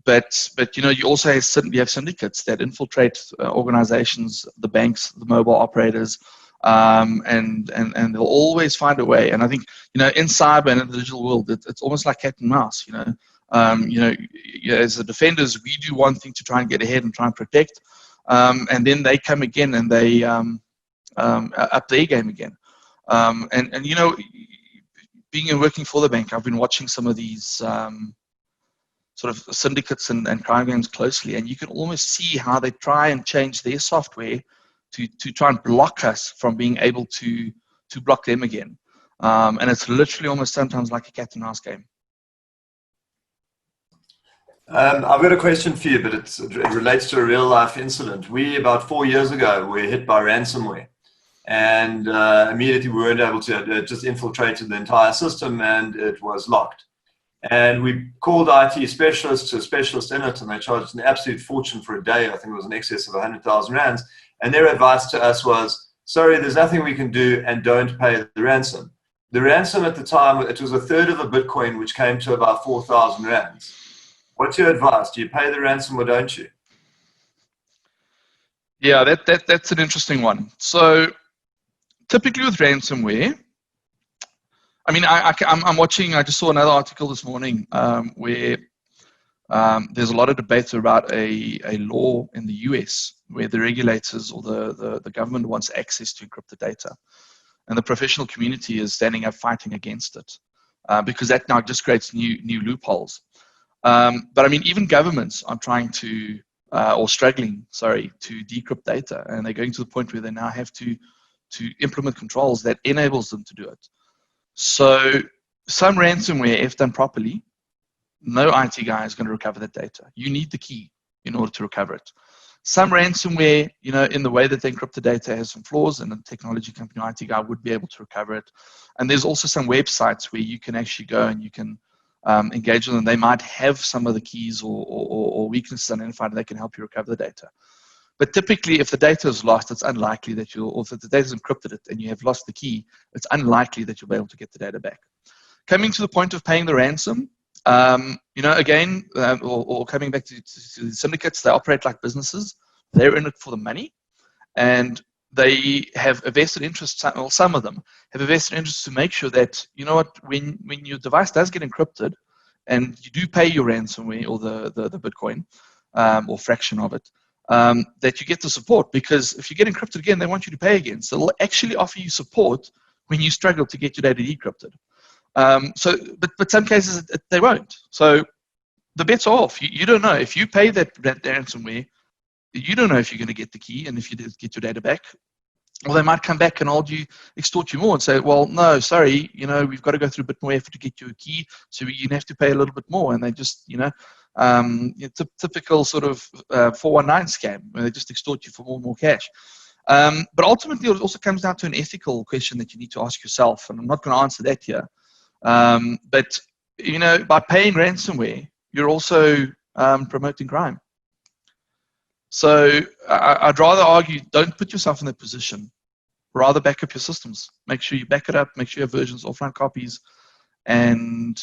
But you know, you also have syndicates that infiltrate organizations, the banks, the mobile operators, and they'll always find a way. And I think, you know, in cyber and in the digital world, it's almost like cat and mouse. You know, as the defenders, we do one thing to try and get ahead and try and protect, and then they come again and they up their game again. And you know, being and working for the bank, I've been watching some of these sort of syndicates and crime gangs closely, and you can almost see how they try and change their software to try and block us from being able to block them again. And it's literally almost sometimes like a cat and mouse game.
I've got a question for you, but it relates to a real life incident. About 4 years ago, were hit by ransomware, and immediately we weren't able to, it just infiltrated the entire system and it was locked. And we called IT specialists to a specialist in it, and they charged an absolute fortune for a day. I think it was in excess of 100,000 rands. And their advice to us was, sorry, there's nothing we can do, and don't pay the ransom. The ransom at the time, it was a third of a Bitcoin, which came to about 4,000 rands. What's your advice? Do you pay the ransom or don't you?
Yeah, that's an interesting one. So typically with ransomware, I mean, I'm watching, I just saw another article this morning where there's a lot of debate about a law in the US where the regulators or the government wants access to encrypted data. And the professional community is standing up fighting against it because that now just creates new loopholes. But I mean, even governments are trying to, or struggling, sorry, to decrypt data. And they're going to the point where they now have to implement controls that enables them to do it. So some ransomware, if done properly, no IT guy is going to recover that data. You need the key in order to recover it. Some ransomware, you know, in the way that they encrypt the data has some flaws, and a technology company or IT guy would be able to recover it. And there's also some websites where you can actually go and you can engage with them. They might have some of the keys or weaknesses identified, and they can help you recover the data. But typically, if the data is lost, it's unlikely that or if the data is encrypted and you have lost the key, it's unlikely that you'll be able to get the data back. Coming to the point of paying the ransom, you know, again, or coming back to the syndicates, they operate like businesses. They're in it for the money, and they have a vested interest, well, some of them have a vested interest to make sure that, you know what, when your device does get encrypted and you do pay your ransomware or the Bitcoin or fraction of it, that you get the support, because if you get encrypted again, they want you to pay again. So they'll actually offer you support when you struggle to get your data decrypted. But some cases they won't. So the bet's off. You don't know. If you pay that ransomware, you don't know if you're going to get the key and if you get your data back. Or they might come back and extort you more and say, well, no, sorry, you know, we've got to go through a bit more effort to get you a key, so you have to pay a little bit more. And they just, you know, it's a typical sort of 419 scam where they just extort you for more and more cash. But ultimately, it also comes down to an ethical question that you need to ask yourself, and I'm not going to answer that here. But, you know, by paying ransomware, you're also promoting crime. So I'd rather argue, don't put yourself in that position. Rather back up your systems. Make sure you back it up. Make sure you have versions, offline copies, and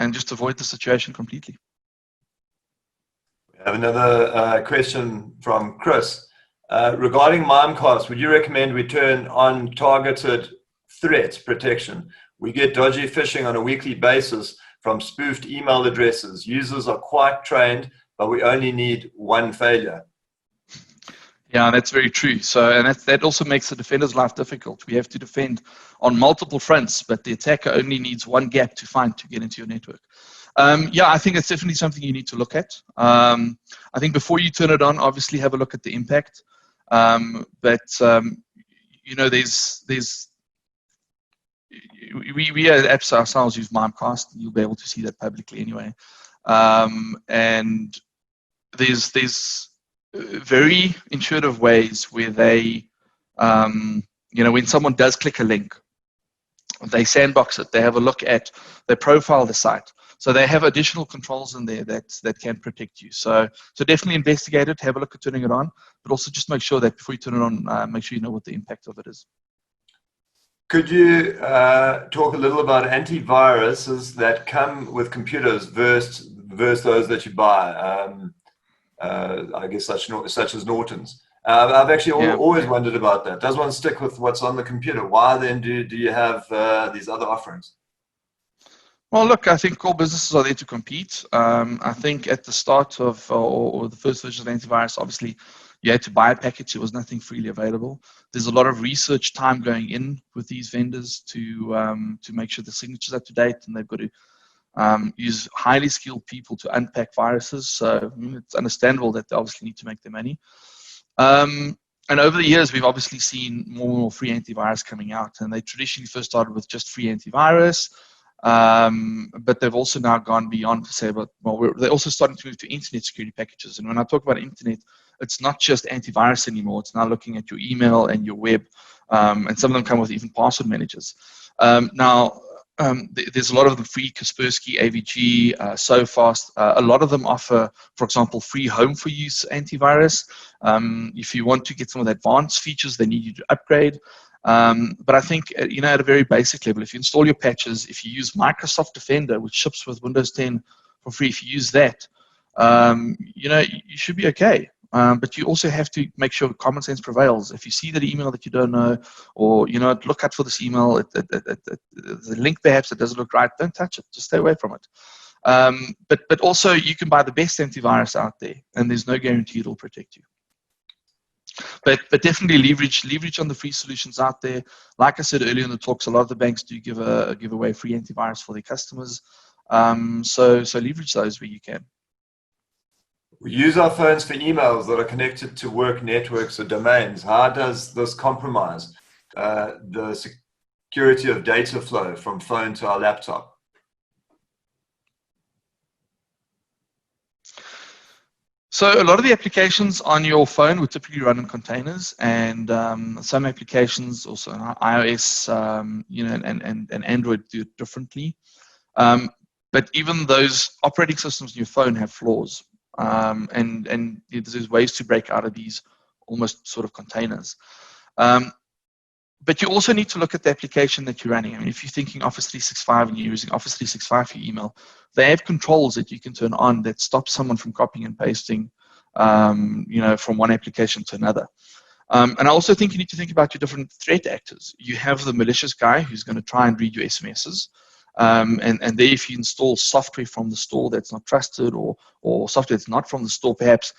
just avoid the situation completely.
We have another question from Chris. Regarding Mimecast, would you recommend we turn on targeted threat protection? We get dodgy phishing on a weekly basis from spoofed email addresses. Users are quite trained, but we only need one failure.
Yeah, that's very true. So, and that also makes the defender's life difficult. We have to defend on multiple fronts, but the attacker only needs one gap to get into your network. Yeah, I think it's definitely something you need to look at. I think before you turn it on, obviously have a look at the impact. But you know, we at apps ourselves use Mimecast. You'll be able to see that publicly anyway. And there's very intuitive ways where they, you know, when someone does click a link, they sandbox it. They have a look at, they profile the site. So they have additional controls in there that can protect you. So definitely investigate it, have a look at turning it on, but also just make sure that before you turn it on, make sure you know what the impact of it is.
Could you talk a little about antiviruses that come with computers versus those that you buy? I guess such as Norton's. I've actually always wondered about that. Does one stick with what's on the computer? Why then do you have these other offerings?
Well, look, I think all businesses are there to compete. I think at the start of or the first version of antivirus, obviously you had to buy a package. There was nothing freely available. There's a lot of research time going in with these vendors to make sure the signature's up to date, and they've got to use highly skilled people to unpack viruses. So it's understandable that they obviously need to make their money. And over the years, we've obviously seen more and more free antivirus coming out, and they traditionally first started with just free antivirus, but they've also now gone beyond to say, they're also starting to move to internet security packages. And when I talk about internet, it's not just antivirus anymore. It's now looking at your email and your web, and some of them come with even password managers. There's a lot of them free, Kaspersky, AVG, SoFast. A lot of them offer, for example, free home for use antivirus. If you want to get some of the advanced features, they need you to upgrade. But I think, at a very basic level, if you install your patches, if you use Microsoft Defender, which ships with Windows 10 for free, if you use that, you should be okay. But you also have to make sure common sense prevails. If you see that email that you don't know, or look out for this email, the link perhaps that doesn't look right, don't touch it. Just stay away from it. But also you can buy the best antivirus out there, and there's no guarantee it'll protect you. But definitely leverage on the free solutions out there. Like I said earlier in the talks, a lot of the banks do give away free antivirus for their customers. So leverage those where you can.
We use our phones for emails that are connected to work networks or domains. How does this compromise the security of data flow from phone to our laptop?
So a lot of the applications on your phone would typically run in containers, and some applications also on iOS, and Android do it differently. But even those operating systems on your phone have flaws. And there's ways to break out of these almost sort of containers. But you also need to look at the application that you're running. I mean, if you're thinking Office 365 and you're using Office 365 for your email, they have controls that you can turn on that stop someone from copying and pasting, from one application to another. And I also think you need to think about your different threat actors. You have the malicious guy who's going to try and read your SMSs. And there, if you install software from the store that's not trusted, or software that's not from the store, perhaps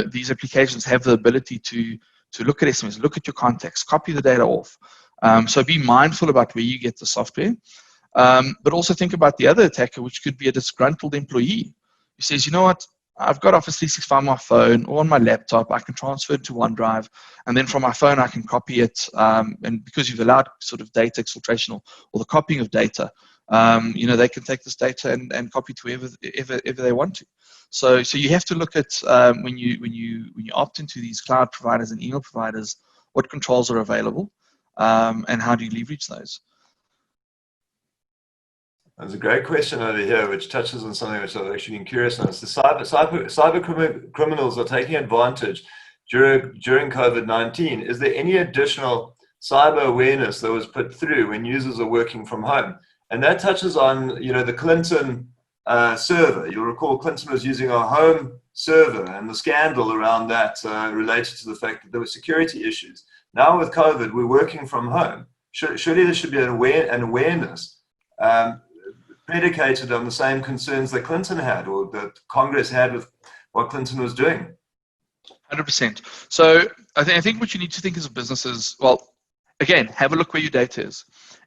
these applications have the ability to look at SMS, look at your contacts, copy the data off. So be mindful about where you get the software, but also think about the other attacker, which could be a disgruntled employee who says, you know what, I've got Office 365 on my phone or on my laptop. I can transfer it to OneDrive, and then from my phone I can copy it. And because you've allowed sort of data exfiltration or the copying of data, they can take this data and copy to whoever they want to. So you have to look at when you opt into these cloud providers and email providers, what controls are available, and how do you leverage those.
There's a great question over here which touches on something which I've actually been curious on. It's the cyber criminals are taking advantage during COVID-19. Is there any additional cyber awareness that was put through when users are working from home? And that touches on, the Clinton server. You'll recall Clinton was using a home server, and the scandal around that related to the fact that there were security issues. Now with COVID, we're working from home. Surely there should be an awareness predicated on the same concerns that Clinton had, or that Congress had with what Clinton was doing.
100%. So I think what you need to think as a business is, well, again, have a look where your data is.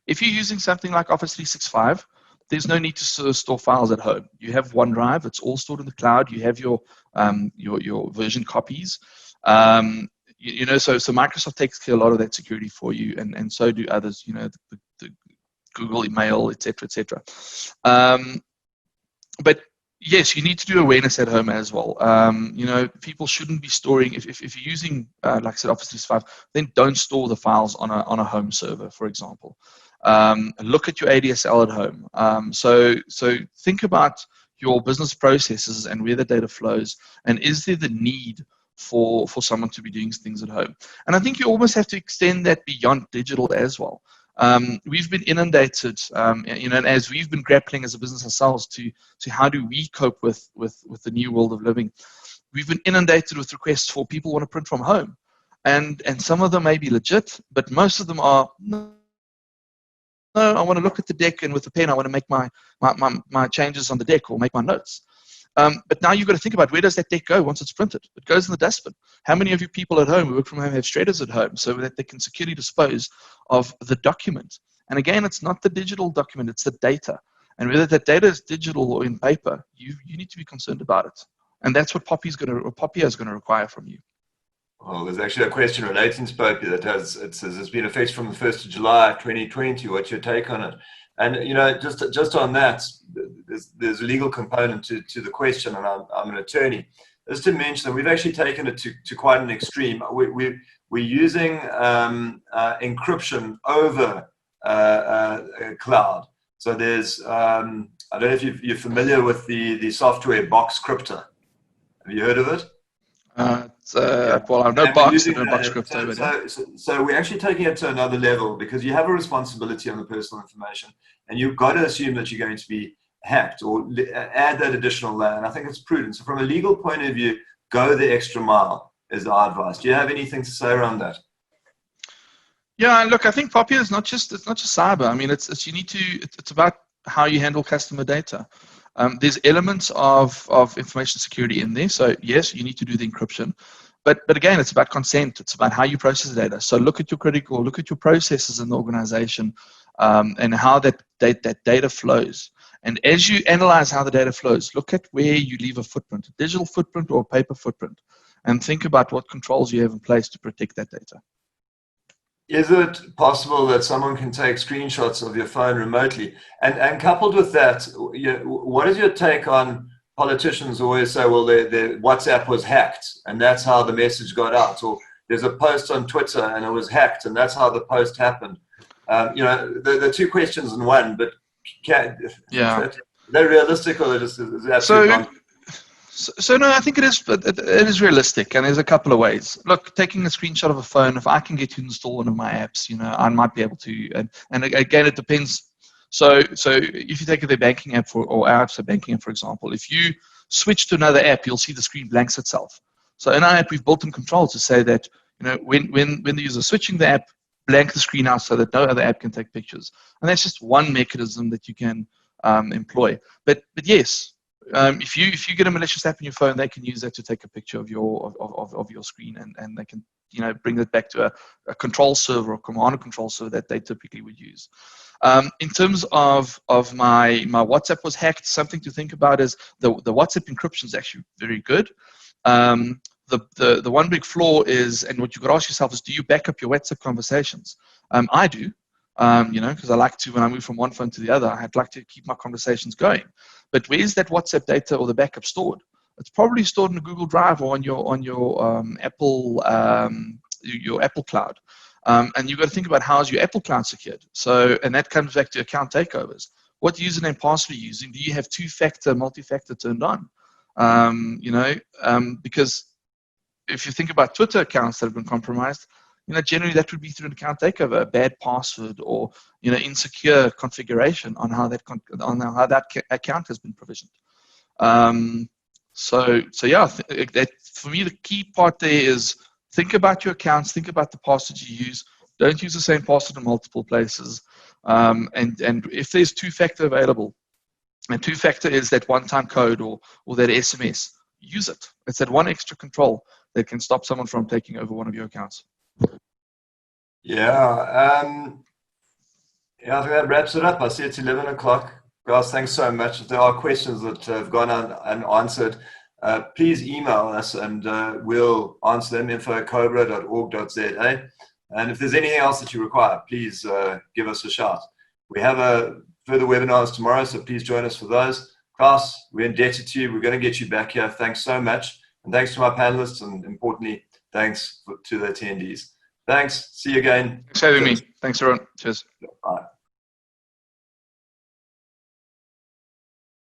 If you're using something like Office 365, there's no need to store files at home. You have OneDrive; it's all stored in the cloud. You have your version copies. So Microsoft takes care of a lot of that security for you, and so do others. The Google email, etc., etc. But yes, you need to do awareness at home as well. People shouldn't be storing, if you're using, like I said, Office 365, then don't store the files on a home server, for example. Look at your ADSL at home. So think about your business processes and where the data flows, and is there the need for someone to be doing things at home? And I think you almost have to extend that beyond digital as well. We've been inundated, and as we've been grappling as a business ourselves to how do we cope with the new world of living, we've been inundated with requests for people who want to print from home, and some of them may be legit, but most of them are no. I want to look at the deck, and with a pen I want to make my changes on the deck or make my notes. But now you've got to think about, where does that deck go once it's printed? It goes in the dustbin. How many of you people at home who work from home have shredders at home so that they can securely dispose of the document? And again, it's not the digital document, it's the data. And whether that data is digital or in paper, you need to be concerned about it. And that's what Poppy is going to require from you.
Well, there's actually a question relating to Poppy that it says it's been effective from the 1st of July 2020. What's your take on it? And, you know, just on that, there's a legal component to the question, and I'm an attorney. Just to mention that we've actually taken it to quite an extreme. We're using encryption over cloud. So there's, I don't know if you're familiar with the software Box Crypto. Have you heard of it?
Well, I know Box, I know Box Crypto.
So we're actually taking it to another level, because you have a responsibility on the personal information, and you've got to assume that you're going to be hacked or add that additional layer. And I think it's prudent. So from a legal point of view, go the extra mile is our advice. Do you have anything to say around that?
Yeah, look, I think Poppy is not just cyber. I mean, it's about how you handle customer data. There's elements of information security in there. So yes, you need to do the encryption, but again, it's about consent. It's about how you process the data. So look at your processes in the organization, and how that data flows. And as you analyze how the data flows, look at where you leave a footprint, a digital footprint or a paper footprint, and think about what controls you have in place to protect that data.
Is it possible that someone can take screenshots of your phone remotely? And coupled with that, what is your take on politicians always say, well, their WhatsApp was hacked and that's how the message got out, or there's a post on Twitter and it was hacked and that's how the post happened? The two questions in one, but is that realistic, or is absolutely
So no, I think it is realistic, and there's a couple of ways. Look, taking a screenshot of a phone, if I can get you to install one of my apps, I might be able to. And again, it depends. So if you take the banking app or our apps, banking app, for example, if you switch to another app, you'll see the screen blanks itself. So in our app, we've built in controls to say that when the user is switching the app, blank the screen out so that no other app can take pictures. And that's just one mechanism that you can employ. But yes. If you get a malicious app in your phone, they can use that to take a picture of your screen, and they can bring it back to a control server or command and control server that they typically would use. In terms of my WhatsApp was hacked, something to think about is the WhatsApp encryption is actually very good. The one big flaw is, and what you've got to ask yourself is, do you back up your WhatsApp conversations? I do. Because I like to, when I move from one phone to the other, I'd like to keep my conversations going. But where's that WhatsApp data or the backup stored? It's probably stored in a Google Drive or on your Apple Cloud. And you've got to think about, how is your Apple Cloud secured? So, and that comes back to account takeovers. What username password are you using? Do you have two-factor, multi-factor turned on? Because if you think about Twitter accounts that have been compromised, generally that would be through an account takeover, a bad password, or insecure configuration on how that account has been provisioned. So yeah, that for me the key part there is, think about your accounts, think about the passwords you use. Don't use the same password in multiple places. And if there's two-factor available, and two-factor is that one-time code or that SMS, use it. It's that one extra control that can stop someone from taking over one of your accounts.
I think that wraps it up. I see it's 11 o'clock. Guys, thanks so much. If there are questions that have gone unanswered, please email us and we'll answer them, info@cobra.org.za. And if there's anything else that you require, please give us a shout. We have further webinars tomorrow, so please join us for those. Claus, we're indebted to you. We're going to get you back here. Thanks so much. And thanks to my panelists, and importantly, thanks to the attendees. Thanks. See you again.
Thanks for having me. Thanks, everyone. Cheers.
Bye.